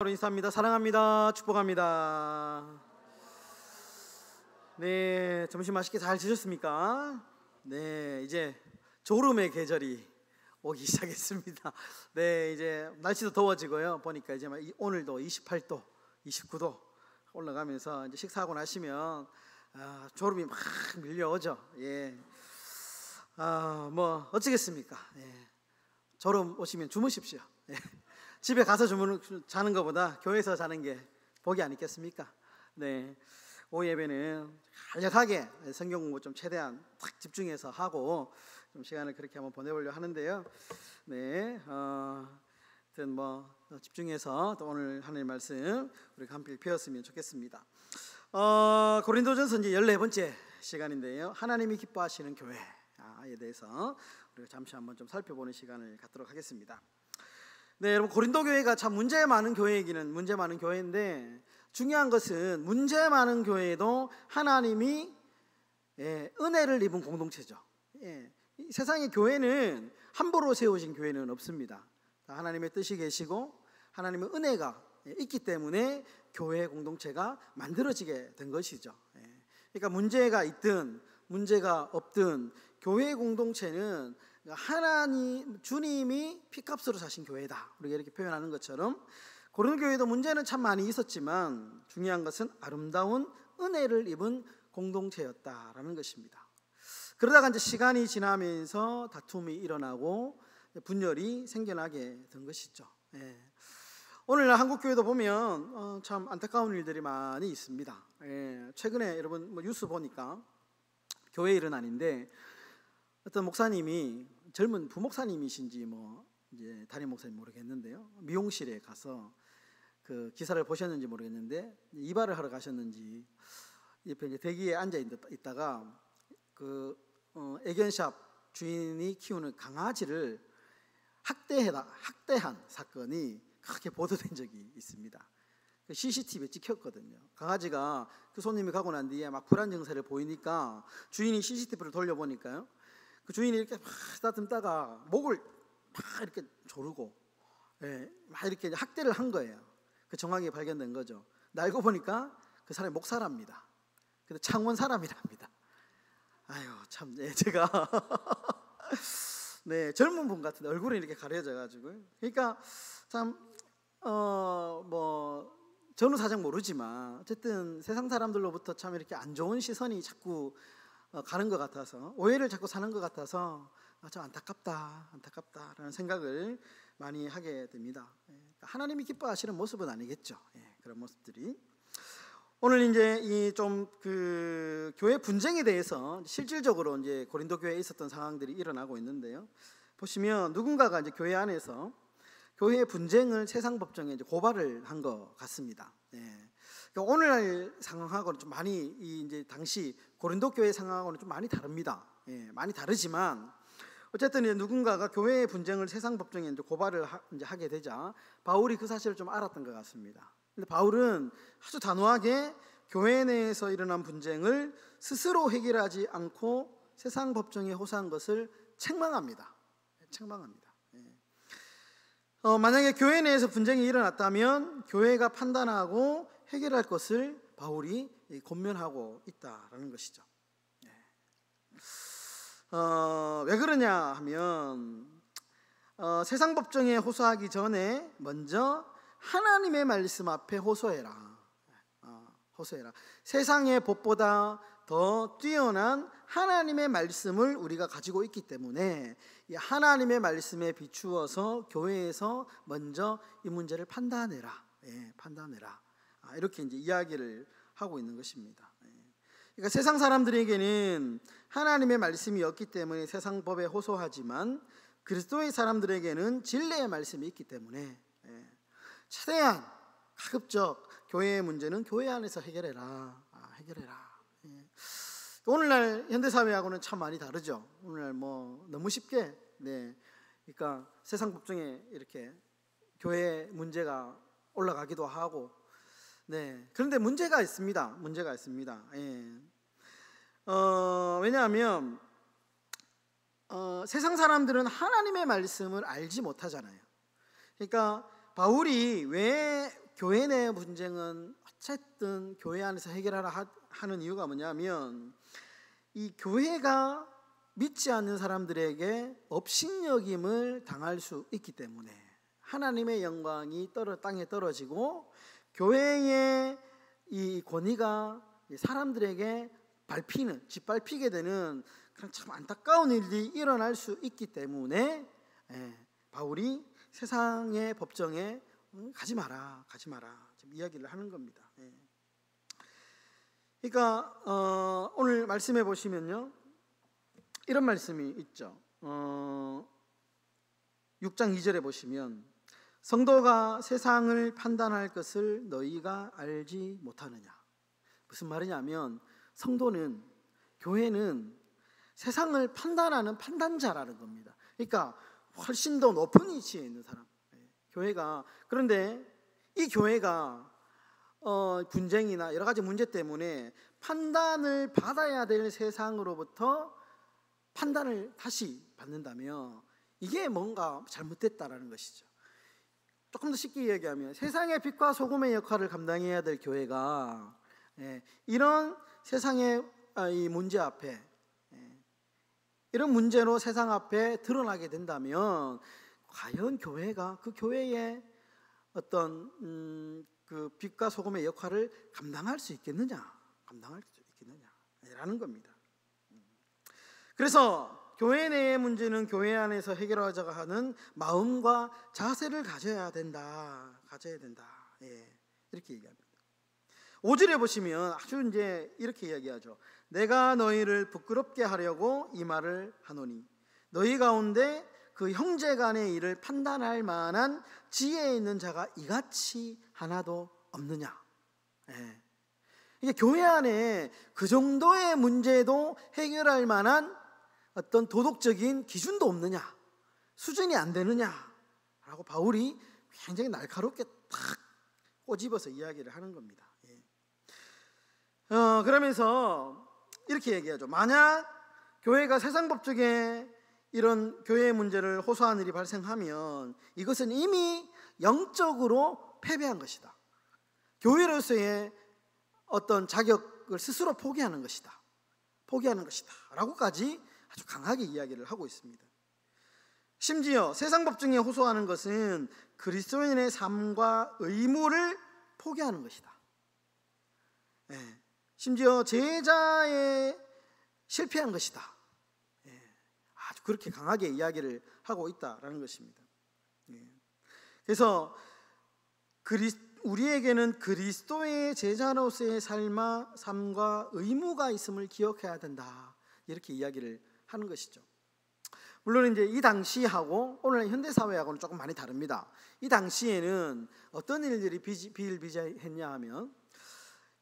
인사합니다. 사랑합니다. 축복합니다. 네, 점심 맛있게 잘 드셨습니까? 네, 이제 졸음의 계절이 오기 시작했습니다. 네, 이제 날씨도 더워지고요. 보니까 이제 오늘도 28도, 29도 올라가면서 이제 식사하고 나시면 졸음이 막 밀려오죠. 예, 뭐 어쩌겠습니까? 예, 졸음 오시면 주무십시오. 예. 집에 가서 자는 것보다 교회에서 자는 게 복이 아니겠습니까? 네, 오후 예배는 간략하게 성경 공부 좀 최대한 탁 집중해서 하고 좀 시간을 그렇게 한번 보내보려고 하는데요. 네, 하여튼 뭐 집중해서 또 오늘 하나님 말씀 우리가 함께 배웠으면 좋겠습니다. 고린도전서 이제 14번째 시간인데요. 하나님이 기뻐하시는 교회에 대해서 우리가 잠시 한번 좀 살펴보는 시간을 갖도록 하겠습니다. 네, 여러분, 고린도 교회가 참 문제 많은 교회이기는 문제 많은 교회인데, 중요한 것은 문제 많은 교회에도 하나님이 은혜를 입은 공동체죠. 세상의 교회는 함부로 세우신 교회는 없습니다. 하나님의 뜻이 계시고 하나님의 은혜가 있기 때문에 교회 공동체가 만들어지게 된 것이죠. 그러니까 문제가 있든 문제가 없든 교회 공동체는 하나님, 주님이 피값으로 사신 교회다, 우리가 이렇게 표현하는 것처럼 고린도 교회도 문제는 참 많이 있었지만 중요한 것은 아름다운 은혜를 입은 공동체였다라는 것입니다. 그러다가 이제 시간이 지나면서 다툼이 일어나고 분열이 생겨나게 된 것이죠. 오늘날 한국 교회도 보면 참 안타까운 일들이 많이 있습니다. 최근에 여러분 뉴스 보니까 교회 일은 아닌데 어떤 목사님이, 젊은 부목사님이신지 이제 담임 목사님 모르겠는데요, 미용실에 가서 그 기사를 보셨는지 모르겠는데 이발을 하러 가셨는지 옆에 이제 대기에 앉아 있다가 그 애견샵 주인이 키우는 강아지를 학대한 사건이 크게 보도된 적이 있습니다. 그 CCTV에 찍혔거든요. 강아지가 그 손님이 가고 난 뒤에 막 불안 증세를 보이니까 주인이 CCTV를 돌려보니까요, 그 주인이 이렇게 막 다듬다가 목을 막 이렇게 조르고 막 이렇게 학대를 한 거예요. 그 정황이 발견된 거죠. 알고 보니까 그 사람이 목사랍니다. 근데 창원 사람이랍니다. 아유 참, 제가 네, 젊은 분 같은데 얼굴이 이렇게 가려져가지고, 그러니까 참 뭐 저는 사정 모르지만 어쨌든 세상 사람들로부터 참 이렇게 안 좋은 시선이 자꾸 가는 것 같아서, 오해를 자꾸 사는 것 같아서 참 안타깝다라는 생각을 많이 하게 됩니다. 하나님이 기뻐하시는 모습은 아니겠죠. 그런 모습들이. 오늘 이제 이 좀 그 교회 분쟁에 대해서 실질적으로 이제 고린도 교회에 있었던 상황들이 일어나고 있는데요. 보시면 누군가가 이제 교회 안에서 교회의 분쟁을 세상 법정에 이제 고발을 한 것 같습니다. 그러니까 오늘날 상황하고는 좀 많이 이제 당시 고린도 교회 상황하고는 좀 많이 다릅니다. 많이 다르지만 어쨌든 이제 누군가가 교회의 분쟁을 세상 법정에 이제 고발을 이제 하게 되자 바울이 그 사실을 좀 알았던 것 같습니다. 근데 바울은 아주 단호하게 교회 내에서 일어난 분쟁을 스스로 해결하지 않고 세상 법정에 호소한 것을 책망합니다. 만약에 교회 내에서 분쟁이 일어났다면 교회가 판단하고 해결할 것을 바울이 권면하고 있다라는 것이죠. 왜 그러냐 하면 세상 법정에 호소하기 전에 먼저 하나님의 말씀 앞에 호소해라. 세상의 법보다 더 뛰어난 하나님의 말씀을 우리가 가지고 있기 때문에 이 하나님의 말씀에 비추어서 교회에서 먼저 이 문제를 판단해라. 이렇게 이제 이야기를 하고 있는 것입니다. 그러니까 세상 사람들에게는 하나님의 말씀이 없기 때문에 세상 법에 호소하지만 그리스도의 사람들에게는 진리의 말씀이 있기 때문에 최대한 가급적 교회의 문제는 교회 안에서 해결해라. 오늘날 현대사회하고는 참 많이 다르죠. 오늘날 너무 쉽게 그러니까 세상 법정에 이렇게 교회 문제가 올라가기도 하고, 그런데 문제가 있습니다. 왜냐하면 세상 사람들은 하나님의 말씀을 알지 못하잖아요. 그러니까 바울이 왜 교회 내 분쟁은 어쨌든 교회 안에서 해결하라 하는 이유가 뭐냐면, 이 교회가 믿지 않는 사람들에게 업신여김을 당할 수 있기 때문에 하나님의 영광이 땅에 떨어지고 교회의 이 권위가 사람들에게 짓밟히게 되는 그런 참 안타까운 일이 일어날 수 있기 때문에 바울이 세상의 법정에 가지 마라 지금 이야기를 하는 겁니다. 그러니까 오늘 말씀해 보시면요, 이런 말씀이 있죠. 6장 2절에 보시면, 성도가 세상을 판단할 것을 너희가 알지 못하느냐. 무슨 말이냐면, 성도는, 교회는 세상을 판단하는 판단자라는 겁니다. 그러니까 훨씬 더 높은 위치에 있는 사람, 교회가. 그런데 이 교회가 분쟁이나 여러 가지 문제 때문에 판단을 받아야 될 세상으로부터 판단을 다시 받는다면 이게 뭔가 잘못됐다라는 것이죠. 조금 더 쉽게 얘기하면, 세상의 빛과 소금의 역할을 감당해야 될 교회가 이런 세상의 이 문제 앞에, 이런 문제로 세상 앞에 드러나게 된다면 과연 교회가 그 교회의 어떤 그 빛과 소금의 역할을 감당할 수 있겠느냐라는 겁니다. 그래서 교회 내의 문제는 교회 안에서 해결하자고 하는 마음과 자세를 가져야 된다. 이렇게 얘기합니다. 5절에 보시면 아주 이제 이렇게 이야기하죠. 내가 너희를 부끄럽게 하려고 이 말을 하노니 너희 가운데 그 형제 간의 일을 판단할 만한 지혜 있는 자가 이같이 하나도 없느냐. 이게 교회 안에 그 정도의 문제도 해결할 만한 어떤 도덕적인 기준도 없느냐, 수준이 안 되느냐라고 바울이 굉장히 날카롭게 탁 꼬집어서 이야기를 하는 겁니다. 그러면서 이렇게 얘기하죠. 만약 교회가 세상 법적에 이런 교회의 문제를 호소하는 일이 발생하면 이것은 이미 영적으로 패배한 것이다. 교회로서의 어떤 자격을 스스로 포기하는 것이다 라고까지 아주 강하게 이야기를 하고 있습니다. 심지어 세상 법정에 호소하는 것은 그리스도인의 삶과 의무를 포기하는 것이다. 심지어 제자에 실패한 것이다. 아주 그렇게 강하게 이야기를 하고 있다라는 것입니다. 그래서 우리에게는 그리스도의 제자로서의 삶과 의무가 있음을 기억해야 된다. 이렇게 이야기를 하는 것이죠. 물론 이제 이 당시하고 오늘 현대 사회하고는 조금 많이 다릅니다. 이 당시에는 어떤 일들이 비일비재했냐 하면,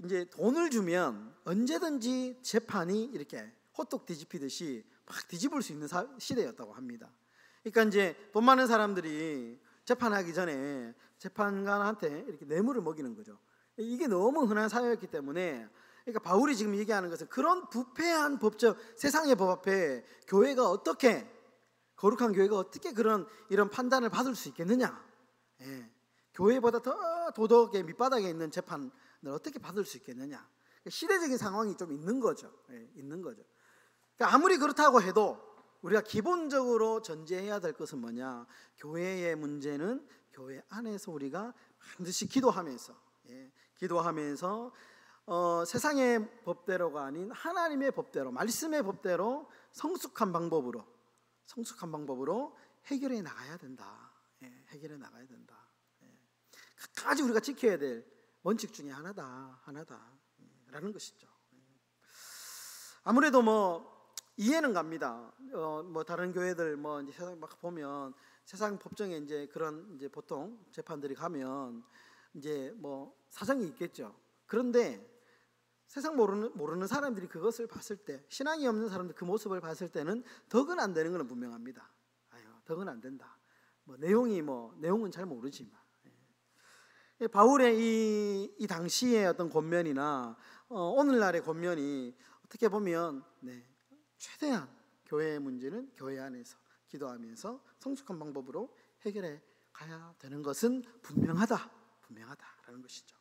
이제 돈을 주면 언제든지 재판이 이렇게 호떡 뒤집히듯이 막 뒤집을 수 있는 시대였다고 합니다. 그러니까 이제 돈 많은 사람들이 재판하기 전에 재판관한테 이렇게 뇌물을 먹이는 거죠. 이게 너무 흔한 사회였기 때문에, 그러니까 바울이 지금 얘기하는 것은 그런 부패한 법적 세상의 법 앞에 교회가 어떻게, 거룩한 교회가 어떻게 이런 판단을 받을 수 있겠느냐. 교회보다 더 도덕의 밑바닥에 있는 재판을 어떻게 받을 수 있겠느냐. 시대적인 상황이 좀 있는 거죠. 그러니까 아무리 그렇다고 해도 우리가 기본적으로 전제해야 될 것은 뭐냐, 교회의 문제는 교회 안에서 우리가 반드시 기도하면서 세상의 법대로가 아닌 하나님의 법대로, 말씀의 법대로 성숙한 방법으로 해결해 나가야 된다. 끝까지 우리가 지켜야 될 원칙 중에 하나다라는 것이죠. 아무래도 이해는 갑니다. 다른 교회들 이제 세상 막 보면 세상 법정에 이제 그런 이제 보통 재판들이 가면 이제 사정이 있겠죠. 그런데 세상 모르는 사람들이 그것을 봤을 때, 신앙이 없는 사람들 그 모습을 봤을 때는 덕은 안 되는 것은 분명합니다. 덕은 안 된다. 내용은 잘 모르지만. 바울의 이 당시의 어떤 권면이나 오늘날의 권면이 어떻게 보면 최대한 교회의 문제는 교회 안에서 기도하면서 성숙한 방법으로 해결해 가야 되는 것은 분명하다. 된다라는 것이죠.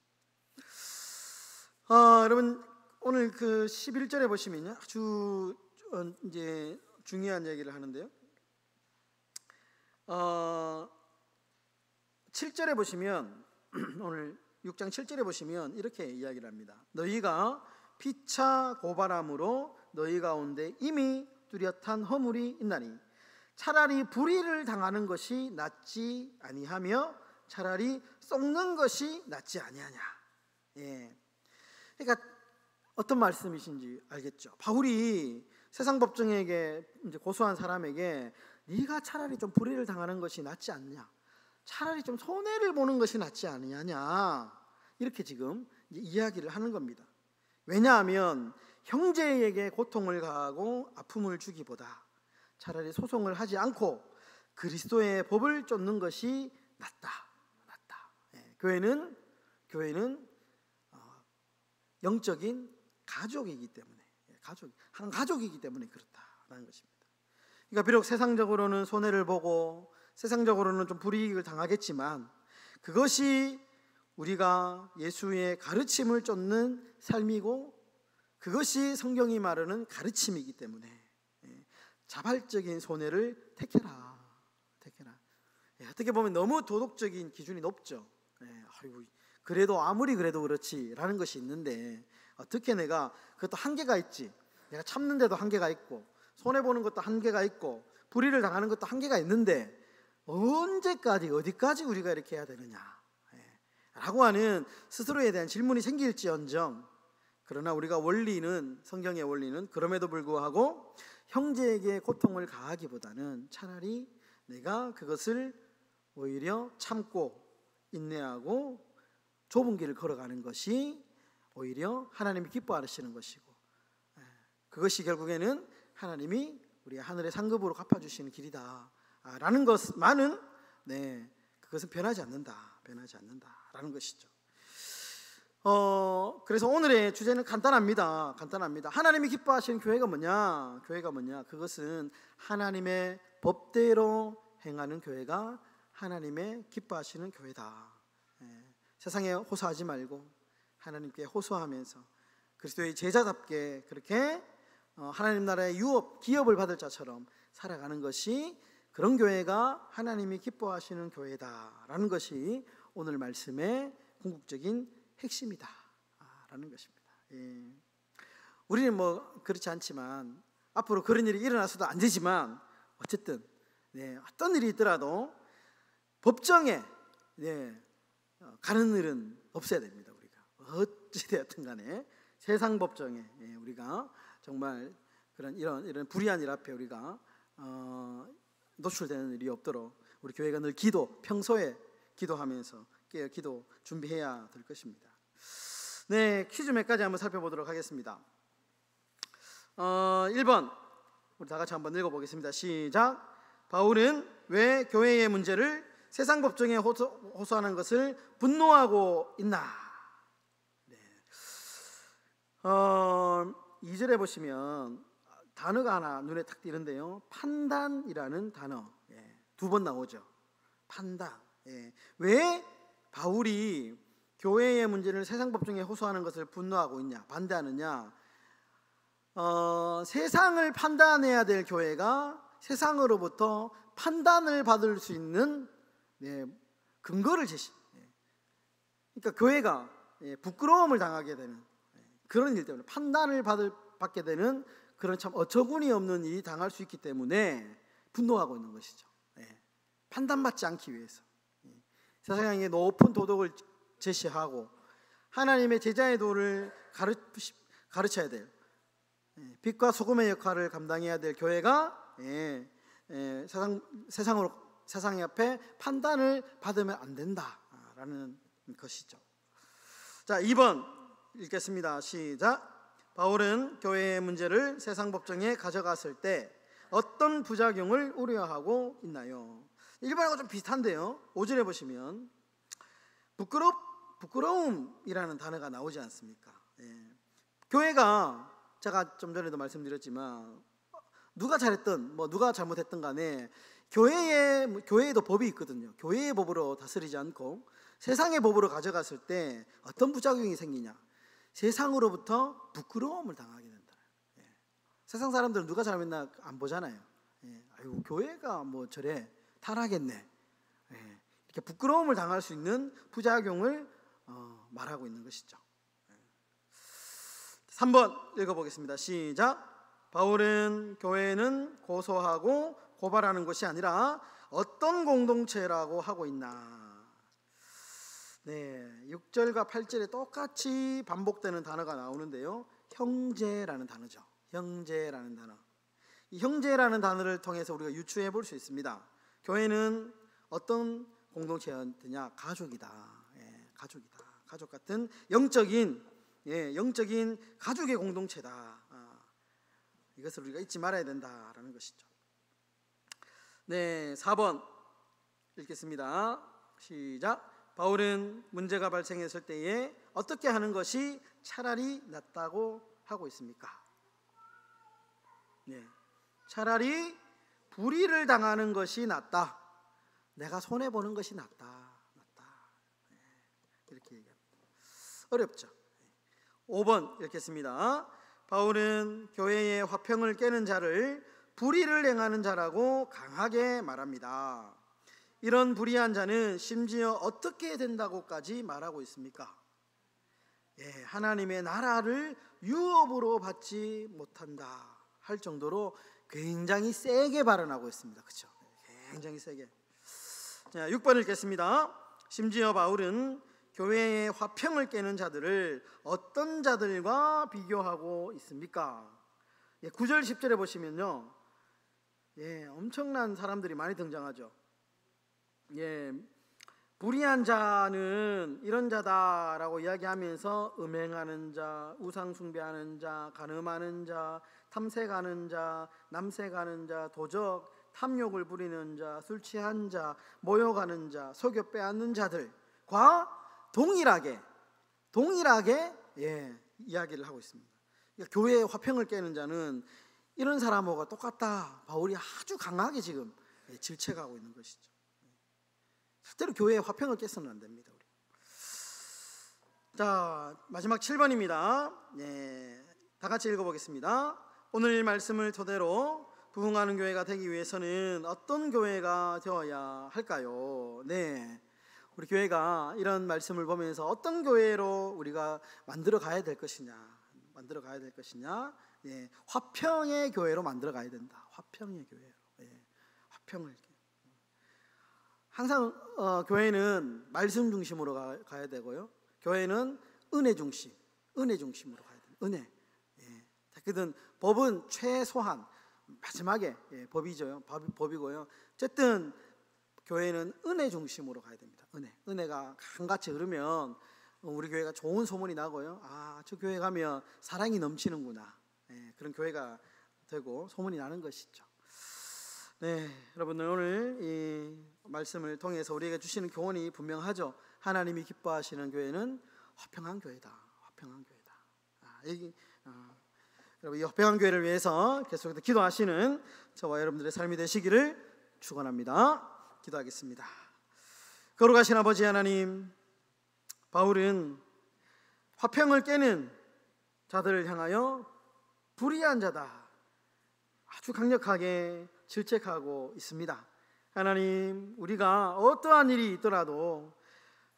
여러분 오늘 그 11절에 보시면요, 아주 이제 중요한 얘기를 하는데요. 7절에 보시면 오늘 6장 7절에 보시면 이렇게 이야기를 합니다. 너희가 피차 고발함으로 너희 가운데 이미 뚜렷한 허물이 있나니 차라리 불의를 당하는 것이 낫지 아니하며 차라리 썩는 것이 낫지 아니하냐. 예. 그러니까 어떤 말씀이신지 알겠죠. 바울이 세상 법정에게 이제 고소한 사람에게 네가 차라리 좀 불의를 당하는 것이 낫지 않냐, 차라리 좀 손해를 보는 것이 낫지 않느냐, 이렇게 지금 이야기를 하는 겁니다. 왜냐하면 형제에게 고통을 가하고 아픔을 주기보다 차라리 소송을 하지 않고 그리스도의 법을 쫓는 것이 낫다. 예, 교회는 영적인 가족이기 때문에, 한 가족이기 때문에 그렇다라는 것입니다. 그러니까 비록 세상적으로는 손해를 보고 세상적으로는 좀 불이익을 당하겠지만 그것이 우리가 예수의 가르침을 쫓는 삶이고 그것이 성경이 말하는 가르침이기 때문에 자발적인 손해를 택해라. 어떻게 보면 너무 도덕적인 기준이 높죠. 그래도 아무리 그래도 그렇지라는 것이 있는데 어떻게 내가 그것도 한계가 있지. 내가 참는데도 한계가 있고 손해보는 것도 한계가 있고 불의를 당하는 것도 한계가 있는데 언제까지 어디까지 우리가 이렇게 해야 되느냐 라고 하는 스스로에 대한 질문이 생길지언정, 그러나 우리가 원리는, 성경의 원리는 그럼에도 불구하고 형제에게 고통을 가하기보다는 차라리 내가 그것을 오히려 참고 인내하고 좁은 길을 걸어가는 것이 오히려 하나님이 기뻐하시는 것이고 그것이 결국에는 하나님이 우리 하늘의 상급으로 갚아주시는 길이다 라는 것만은 그것은 변하지 않는다라는 것이죠. 그래서 오늘의 주제는 간단합니다. 하나님이 기뻐하시는 교회가 뭐냐? 그것은 하나님의 법대로 행하는 교회가 하나님의 기뻐하시는 교회다. 세상에 호소하지 말고 하나님께 호소하면서 그리스도의 제자답게 그렇게 하나님 나라의 기업을 받을 자처럼 살아가는 것이, 그런 교회가 하나님이 기뻐하시는 교회다라는 것이 오늘 말씀의 궁극적인 핵심이다라는 것입니다. 우리는 뭐 그렇지 않지만 앞으로 그런 일이 일어나서도 안 되지만 어쨌든 어떤 일이 있더라도 법정에 가는 일은 없어야 됩니다. 우리가 어찌되었든 간에 세상 법정에 우리가 정말 이런 불의한 일 앞에 우리가 노출되는 일이 없도록 우리 교회가 늘 평소에 기도하면서 기도 준비해야 될 것입니다. 퀴즈 몇 가지 한번 살펴보도록 하겠습니다. 1번 우리 다 같이 한번 읽어보겠습니다. 시작. 바울은 왜 교회의 문제를 세상 법정에 호소하는 것을 분노하고 있나? 2절에 보시면 단어가 하나 눈에 탁 띄는데요. 판단이라는 단어 2번 나오죠. 판단. 왜 바울이 교회의 문제를 세상 법정에 호소하는 것을 분노하고 있냐, 반대하느냐? 세상을 판단해야 될 교회가 세상으로부터 판단을 받을 수 있는 근거를 그러니까 교회가 부끄러움을 당하게 되는 그런 일 때문에, 판단을 받게 되는 그런 참 어처구니 없는 일이 당할 수 있기 때문에 분노하고 있는 것이죠. 판단받지 않기 위해서 세상에 높은 도덕을 제시하고 하나님의 제자의 도를 가르쳐야 될, 빛과 소금의 역할을 감당해야 될 교회가 세상 앞에 판단을 받으면 안 된다라는 것이죠. 자, 2번 읽겠습니다. 시작. 바울은 교회의 문제를 세상 법정에 가져갔을 때 어떤 부작용을 우려하고 있나요? 1번하고 좀 비슷한데요. 5절에 보시면 부끄러움이라는 단어가 나오지 않습니까? 교회가 제가 좀 전에도 말씀드렸지만 누가 잘했든 누가 잘못했든 간에 교회에도 법이 있거든요. 교회의 법으로 다스리지 않고 세상의 법으로 가져갔을 때 어떤 부작용이 생기냐? 세상으로부터 부끄러움을 당하게 된다. 세상 사람들은 누가 잘못했나 안 보잖아요. 아이고, 교회가 뭐 저래 타락했네. 이렇게 부끄러움을 당할 수 있는 부작용을 말하고 있는 것이죠. 3번 읽어보겠습니다. 시작. 바울은 교회는 고소하고 고발하는 것이 아니라 어떤 공동체라고 하고 있나. 6절과 8절에 똑같이 반복되는 단어가 나오는데요, 형제라는 단어죠. 형제라는 단어. 이 형제라는 단어를 통해서 우리가 유추해 볼 수 있습니다. 교회는 어떤 공동체였느냐? 가족이다. 가족이다. 가족 같은 영적인 가족의 공동체다. 이것을 우리가 잊지 말아야 된다라는 것이죠. 4번 읽겠습니다. 시작. 바울은 문제가 발생했을 때에 어떻게 하는 것이 차라리 낫다고 하고 있습니까? 차라리 불의를 당하는 것이 낫다. 내가 손해보는 것이 낫다. 이렇게 얘기합니다. 어렵죠. 5번 읽겠습니다. 바울은 교회의 화평을 깨는 자를 불의를 행하는 자라고 강하게 말합니다. 이런 불의한 자는 심지어 어떻게 된다고까지 말하고 있습니까? 하나님의 나라를 유업으로 받지 못한다 할 정도로 굉장히 세게 발언하고 있습니다. 그렇죠? 굉장히 세게. 6번 읽겠습니다. 심지어 바울은 교회의 화평을 깨는 자들을 어떤 자들과 비교하고 있습니까? 9절 10절에 보시면요, 엄청난 사람들이 많이 등장하죠. 불의한 자는 이런 자다라고 이야기하면서 음행하는 자, 우상 숭배하는 자, 간음하는 자, 탐색하는 자, 남색하는 자, 도적, 탐욕을 부리는 자, 술 취한 자, 모욕하는 자, 속여 빼앗는 자들과 동일하게 이야기를 하고 있습니다. 그러니까 교회의 화평을 깨는 자는 이런 사람하고 똑같다. 바울이 아주 강하게 지금 질책하고 있는 것이죠. 절대로 교회의 화평을 깨서는 안 됩니다. 우리. 자, 마지막 7번입니다. 다 같이 읽어보겠습니다. 오늘 말씀을 토대로 부흥하는 교회가 되기 위해서는 어떤 교회가 되어야 할까요? 우리 교회가 이런 말씀을 보면서 어떤 교회로 우리가 만들어 가야 될 것이냐, 화평의 교회로 만들어 가야 된다. 화평의 교회로. 화평을. 항상 교회는 말씀 중심으로 가야 되고요. 교회는 은혜 중심으로 가야 됩니다. 은혜. 어쨌든 법은 최소한 마지막에 법이고요. 어쨌든 교회는 은혜 중심으로 가야 됩니다. 은혜가 한같이 흐르면 우리 교회가 좋은 소문이 나고요. 저 교회 가면 사랑이 넘치는구나. 그런 교회가 되고 소문이 나는 것이죠. 여러분들 오늘 이 말씀을 통해서 우리에게 주시는 교훈이 분명하죠. 하나님이 기뻐하시는 교회는 화평한 교회다. 여러분, 이 화평한 교회를 위해서 계속해서 기도하시는 저와 여러분들의 삶이 되시기를 축원합니다. 기도하겠습니다. 거룩하신 아버지 하나님, 바울은 화평을 깨는 자들을 향하여 불의한 자다 아주 강력하게 질책하고 있습니다. 하나님, 우리가 어떠한 일이 있더라도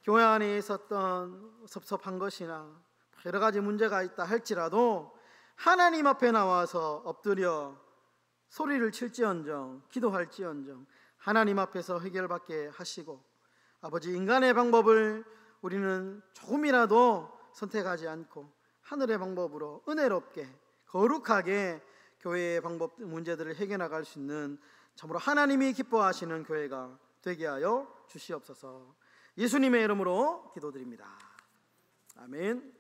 교회 안에 있었던 섭섭한 것이나 여러 가지 문제가 있다 할지라도 하나님 앞에 나와서 엎드려 소리를 칠지언정, 기도할지언정 하나님 앞에서 해결받게 하시고, 아버지, 인간의 방법을 우리는 조금이라도 선택하지 않고 하늘의 방법으로 은혜롭게 거룩하게 교회의 방법 문제들을 해결나갈 수 있는 참으로 하나님이 기뻐하시는 교회가 되게 하여 주시옵소서. 예수님의 이름으로 기도드립니다. 아멘.